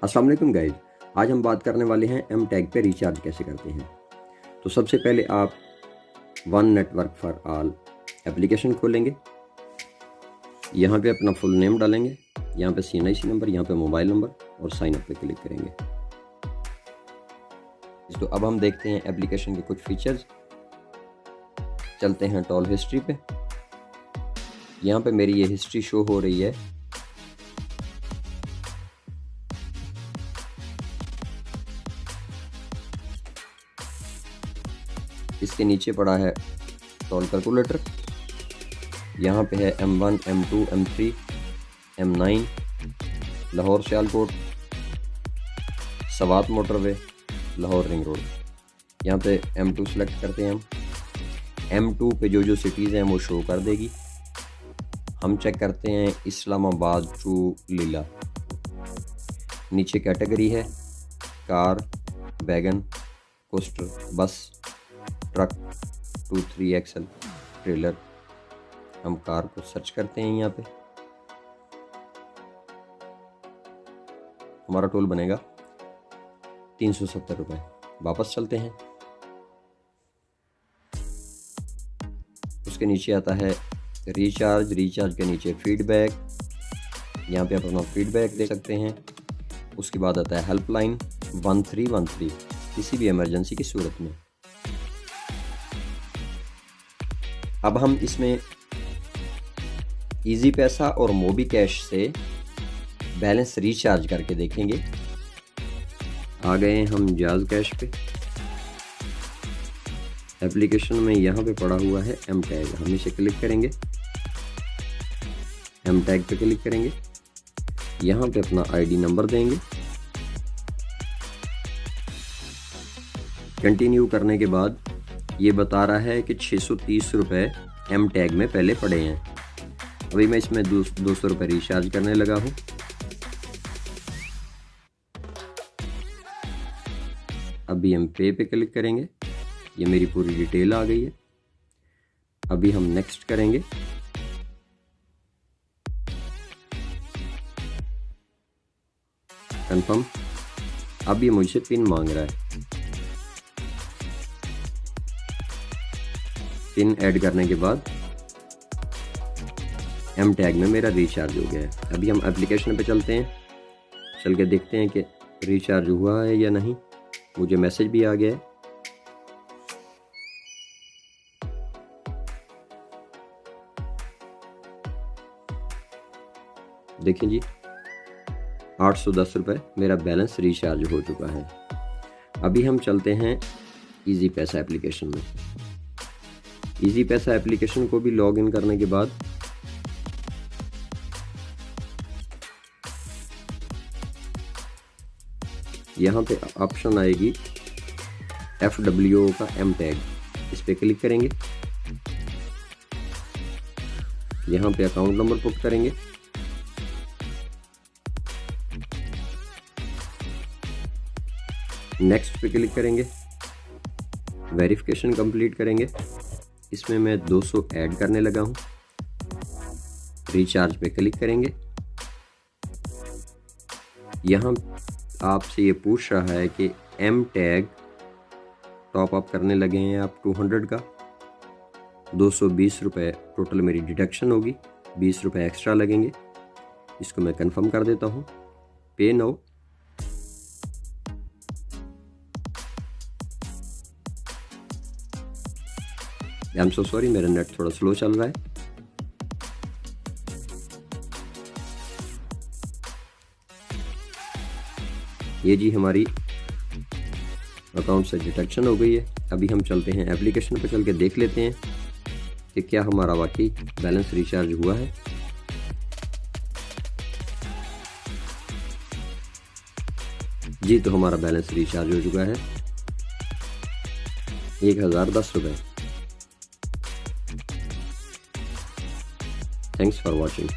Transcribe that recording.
अस्सलाम वालेकुम गाइस, आज हम बात करने वाले हैं एम टैग पे रिचार्ज कैसे करते हैं। तो सबसे पहले आप one network for all application खोलेंगे। यहाँ पे अपना फुल नेम डालेंगे, यहाँ पे CNIC नंबर, यहाँ पे मोबाइल नंबर और साइन अप पे क्लिक करेंगे। तो अब हम देखते हैं एप्लीकेशन के कुछ फीचर्स। चलते हैं टॉल हिस्ट्री पे। यहाँ पे मेरी ये हिस्ट्री शो हो रही है। इसके नीचे पड़ा है टॉल कैलकुलेटर। यहाँ पे है M1, M2, M3, M9, Lahore Sialkot, Swat motorway, Lahore ring road. यहाँ पे M2 सेलेक्ट करते हैं हम। M2 पे जो सिटीज़ हैं वो शो कर देगी। हम चेक करते हैं इस्लामाबाद टू लीला। नीचे कैटेगरी है कार, वैगन, कोस्टर, बस, ट्रक, 2-3 एक्सल, ट्रेलर। हम कार को सर्च करते हैं। यहाँ पे हमारा टोल बनेगा 370 रुपये। वापस चलते हैं। उसके नीचे आता है रिचार्ज के नीचे फीडबैक। यहाँ पे आप अपना फीडबैक दे सकते हैं। उसके बाद आता है हेल्पलाइन 1313 किसी भी इमरजेंसी की सूरत में। अब हम इसमें इजी पैसा और मोबी कैश से बैलेंस रिचार्ज करके देखेंगे। आ गए हम जाज कैश पे। एप्लीकेशन में यहाँ पे पड़ा हुआ है एम टैग। हम इसे क्लिक करेंगे, एम टैग पे क्लिक करेंगे। यहाँ पे अपना आईडी नंबर देंगे। कंटिन्यू करने के बाद ये बता रहा है कि 630 रुपये एम टैग में पहले पड़े हैं। अभी मैं इसमें 200 रुपये रिचार्ज करने लगा हूँ। अभी हम पे पे क्लिक करेंगे। ये मेरी पूरी डिटेल आ गई है। अभी हम नेक्स्ट करेंगे। कंफर्म। अब ये मुझसे पिन मांग रहा है। पिन ऐड करने के बाद एम टैग में मेरा रिचार्ज हो गया है। अभी हम एप्लीकेशन पे चलते हैं। चल के देखते हैं कि रिचार्ज हुआ है या नहीं। मुझे मैसेज भी आ गया है। देखिए जी, 810 रुपये मेरा बैलेंस रिचार्ज हो चुका है। अभी हम चलते हैं इजी पैसा एप्लीकेशन में। इजी पैसा एप्लीकेशन को भी लॉग इन करने के बाद यहाँ पे ऑप्शन आएगी FWO का एम टैग। इस पे क्लिक करेंगे। यहाँ पे अकाउंट नंबर पुट करेंगे। नेक्स्ट पे क्लिक करेंगे। वेरिफिकेशन कंप्लीट करेंगे। इसमें मैं 200 ऐड करने लगा हूँ। रिचार्ज पे क्लिक करेंगे। यहाँ आपसे ये पूछ रहा है कि एम टैग टॉप अप करने लगे हैं आप 200 का। 220 रुपये टोटल मेरी डिडक्शन होगी, 20 रुपये एक्स्ट्रा लगेंगे। इसको मैं कंफर्म कर देता हूँ। पे now. I am so sorry, मेरा नेट थोड़ा स्लो चल रहा है। ये जी हमारी अकाउंट से डिडक्शन हो गई है। अभी हम चलते हैं एप्लीकेशन पर, चल के देख लेते हैं कि क्या हमारा वाकई बैलेंस रिचार्ज हुआ है। जी, तो हमारा बैलेंस रिचार्ज हो चुका है 1010 रुपये। Thanks for watching.